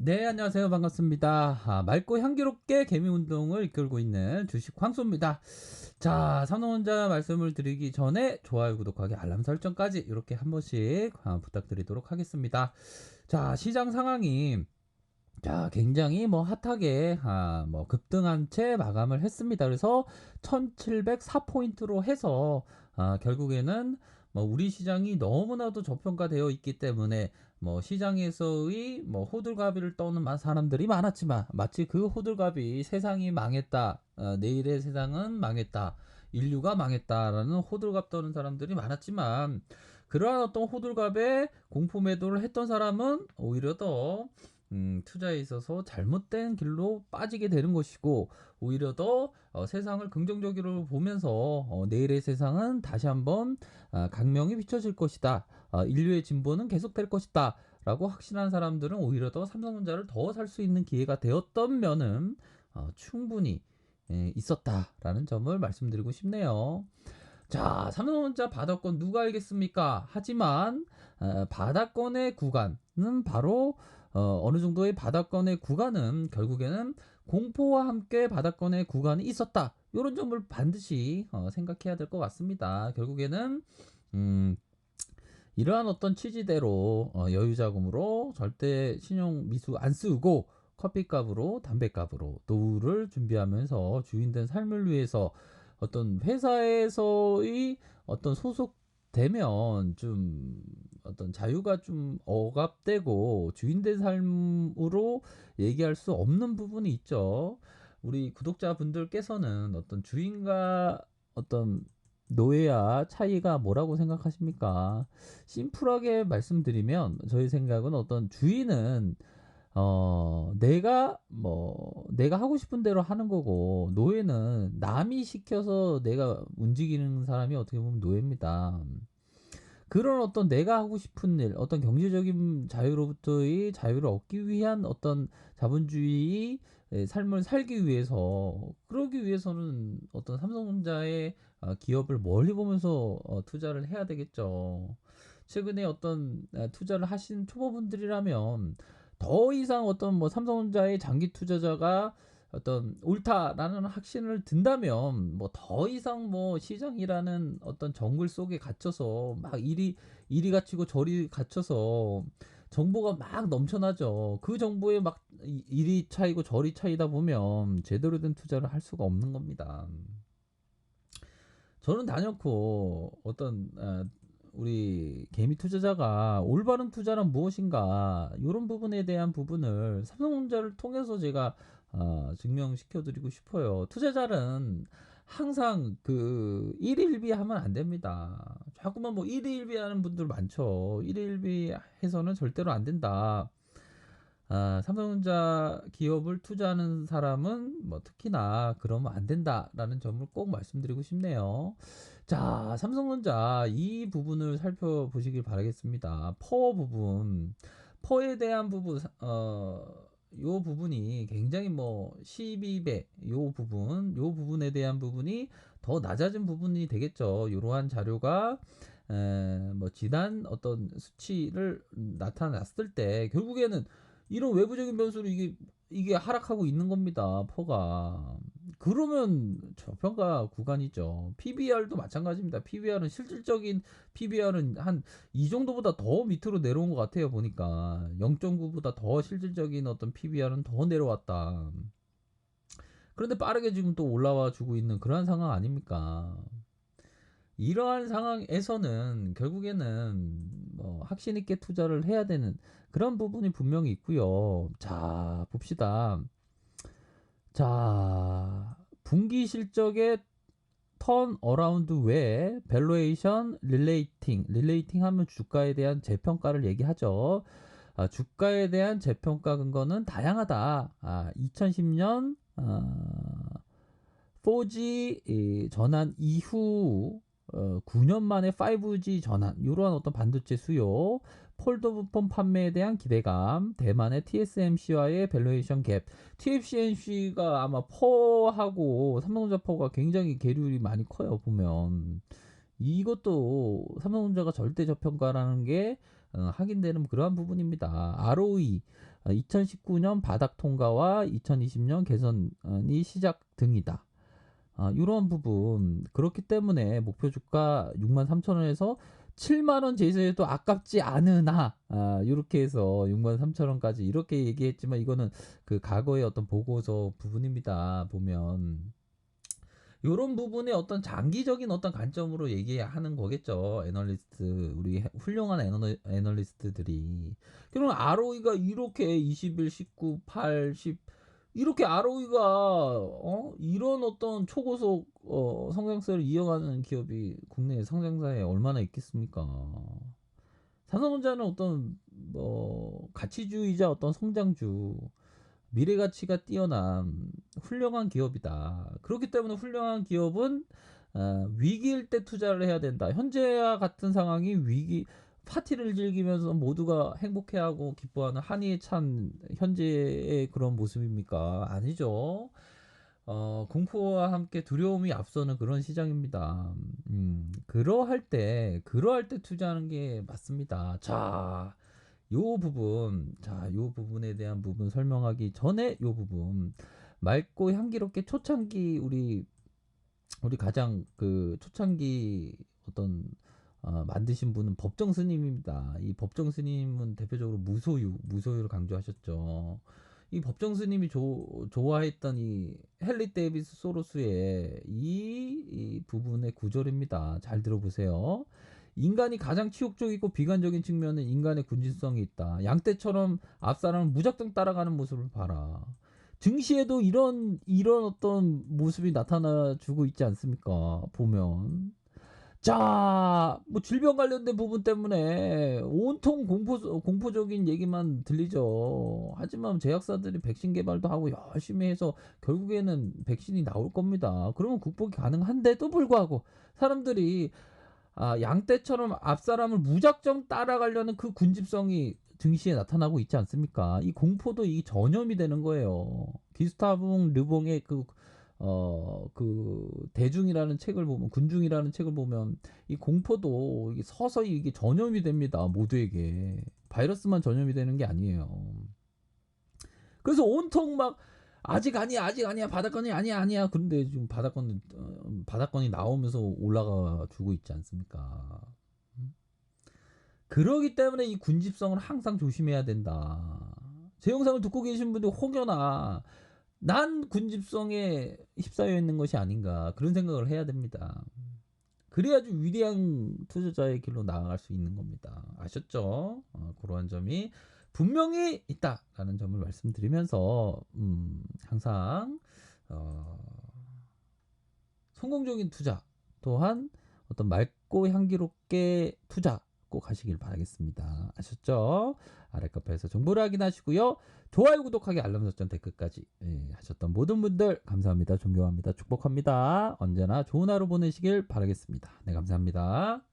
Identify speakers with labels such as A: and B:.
A: 네, 안녕하세요. 반갑습니다. 맑고 향기롭게 개미 운동을 이끌고 있는 주식 황소입니다. 자, 선호혼자 말씀을 드리기 전에 좋아요, 구독하기, 알람 설정까지 이렇게 한 번씩 부탁드리도록 하겠습니다. 자, 시장 상황이 굉장히 뭐 핫하게 뭐 급등한 채 마감을 했습니다. 그래서 1704포인트로 해서 결국에는 뭐 우리 시장이 너무나도 저평가되어 있기 때문에 뭐 시장에서의 뭐 호들갑을 떠는 사람들이 많았지만, 마치 그 호들갑이 세상이 망했다, 내일의 세상은 망했다, 인류가 망했다라는 호들갑 떠는 사람들이 많았지만, 그러한 어떤 호들갑에 공포 매도를 했던 사람은 오히려 더 투자에 있어서 잘못된 길로 빠지게 되는 것이고, 오히려 더 세상을 긍정적으로 보면서 내일의 세상은 다시 한번 강명이 비춰질 것이다, 인류의 진보는 계속될 것이다 라고 확신한 사람들은 오히려 더 삼성전자를 더 살 수 있는 기회가 되었던 면은 충분히 있었다라는 점을 말씀드리고 싶네요. 자, 삼성전자 바닥권 누가 알겠습니까? 하지만 바닥권의 구간은 바로 어느 정도의 바닥권의 구간은 결국에는 공포와 함께 바닥권의 구간이 있었다, 이런 점을 반드시 생각해야 될 것 같습니다. 결국에는 음, 이러한 어떤 취지대로 여유자금으로 절대 신용 미수 안 쓰고 커피값으로 담배값으로 노후를 준비하면서 주인된 삶을 위해서 어떤 회사에서의 어떤 소속되면 좀 어떤 자유가 좀 억압되고 주인된 삶으로 얘기할 수 없는 부분이 있죠. 우리 구독자분들께서는 어떤 주인과 어떤 노예와 차이가 뭐라고 생각하십니까? 심플하게 말씀드리면 저희 생각은 어떤 주인은 내가 하고 싶은 대로 하는 거고, 노예는 남이 시켜서 내가 움직이는 사람이 어떻게 보면 노예입니다. 그런 어떤 내가 하고 싶은 일, 어떤 경제적인 자유로부터의 자유를 얻기 위한 어떤 자본주의 삶을 살기 위해서, 그러기 위해서는 어떤 삼성전자의 기업을 멀리 보면서 투자를 해야 되겠죠. 최근에 어떤 투자를 하신 초보분들이라면 더 이상 어떤 뭐 삼성전자의 장기 투자자가 어떤 옳다라는 확신을 든다면 뭐 더 이상 뭐 시장이라는 어떤 정글 속에 갇혀서 막 이리 갇히고 저리 갇혀서 정보가 막 넘쳐나죠. 그 정보에 막 이리 차이고 저리 차이다 보면 제대로 된 투자를 할 수가 없는 겁니다. 저는 단연코 어떤 우리 개미 투자자가 올바른 투자란 무엇인가, 이런 부분에 대한 부분을 삼성전자를 통해서 제가 증명시켜 드리고 싶어요. 투자자는 항상 그 일일비 하면 안 됩니다. 자꾸만 뭐 일일비 하는 분들 많죠. 일일비 해서는 절대로 안 된다. 삼성전자 기업을 투자하는 사람은 뭐 특히나 그러면 안 된다라는 점을 꼭 말씀드리고 싶네요. 자, 삼성전자 이 부분을 살펴보시길 바라겠습니다. 퍼 부분, 퍼에 대한 부분, 요 부분이 굉장히 뭐 12배, 요 부분에 대한 부분이 더 낮아진 부분이 되겠죠. 이러한 자료가 뭐 지난 어떤 수치를 나타났을 때 결국에는 이런 외부적인 변수로 이게 하락하고 있는 겁니다. 퍼가. 그러면 저평가 구간이죠. PBR도 마찬가지입니다. PBR은 실질적인 PBR은 한 이 정도보다 더 밑으로 내려온 것 같아요. 보니까 0.9보다 더 실질적인 어떤 PBR은 더 내려왔다. 그런데 빠르게 지금 또 올라와 주고 있는 그러한 상황 아닙니까? 이러한 상황에서는 결국에는 뭐 확신 있게 투자를 해야 되는 그런 부분이 분명히 있고요. 자, 봅시다. 자, 분기 실적의 턴 어라운드 외에 밸류에이션 릴레이팅 하면 주가에 대한 재평가를 얘기하죠. 주가에 대한 재평가 근거는 다양하다. 2010년 4G 전환 이후 9년 만에 5G 전환, 이러한 어떤 반도체 수요, 폴더블폰 판매에 대한 기대감, 대만의 TSMC와의 밸류에이션 갭. TSMC가 아마 퍼하고 삼성전자 퍼가 굉장히 계율이 많이 커요. 보면 이것도 삼성전자가 절대 저평가라는 게 확인되는 그러한 부분입니다. ROE 2019년 바닥 통과와 2020년 개선이 시작 등이다. 이런 부분 그렇기 때문에 목표 주가 63,000원에서 7만원 제시해도 아깝지 않으나 이렇게 해서 63,000원까지 이렇게 얘기했지만 이거는 그 과거의 어떤 보고서 부분입니다. 보면 요런 부분에 어떤 장기적인 어떤 관점으로 얘기하는 거겠죠. 애널리스트, 우리 훌륭한 애널리스트들이. 그럼 ROE가 이렇게 21, 19, 8, 10 이렇게 ROE가 이런 어떤 초고속 성장세를 이어가는 기업이 국내 상장사에 얼마나 있겠습니까? 삼성전자는 어떤 가치주의자 어떤 성장주 미래 가치가 뛰어난 훌륭한 기업이다. 그렇기 때문에 훌륭한 기업은 위기일 때 투자를 해야 된다. 현재와 같은 상황이 위기 파티를 즐기면서 모두가 행복해하고 기뻐하는 한이에 찬 현재의 그런 모습입니까? 아니죠. 공포와 함께 두려움이 앞서는 그런 시장입니다. 그러할 때 투자하는 게 맞습니다. 자, 요 부분에 대한 부분 설명하기 전에 요 부분 맑고 향기롭게 초창기 우리 가장 그 초창기 어떤 만드신 분은 법정 스님입니다. 이 법정 스님은 대표적으로 무소유를 강조하셨죠. 이 법정 스님이 좋아했던 이 헨리 데이비스 소로스의 이 부분의 구절입니다. 잘 들어보세요. 인간이 가장 치욕적이고 비관적인 측면은 인간의 군진성이 있다. 양떼처럼 앞사람을 무작정 따라가는 모습을 봐라. 증시에도 이런 어떤 모습이 나타나주고 있지 않습니까? 보면. 자, 뭐 질병 관련된 부분 때문에 온통 공포적인 얘기만 들리죠. 하지만 제약사들이 백신 개발도 하고 열심히 해서 결국에는 백신이 나올 겁니다. 그러면 극복이 가능한데도 불구하고 사람들이 양떼처럼 앞사람을 무작정 따라가려는 그 군집성이 증시에 나타나고 있지 않습니까? 이 공포도 이 전염이 되는 거예요. 기스타붕 르봉의 그 대중이라는 책을 보면 군중이라는 책을 보면 이 공포도 이게 서서히 이게 전염이 됩니다. 모두에게 바이러스만 전염이 되는 게 아니에요. 그래서 온통 막 아직 아니야 바닥권이 아니야 그런데 지금 바닥권이 나오면서 올라가 주고 있지 않습니까? 그러기 때문에 이 군집성을 항상 조심해야 된다. 제 영상을 듣고 계신 분들 혹여나 난 군집성에 휩싸여 있는 것이 아닌가 그런 생각을 해야 됩니다. 그래야지 위대한 투자자의 길로 나아갈 수 있는 겁니다. 아셨죠? 그러한 점이 분명히 있다라는 점을 말씀드리면서 항상 성공적인 투자 또한 어떤 맑고 향기롭게 투자 꼭 하시길 바라겠습니다. 아셨죠? 아래 카페에서 정보를 확인하시고요. 좋아요, 구독하기, 알람 설정, 댓글까지 하셨던 모든 분들 감사합니다. 존경합니다. 축복합니다. 언제나 좋은 하루 보내시길 바라겠습니다. 네, 감사합니다.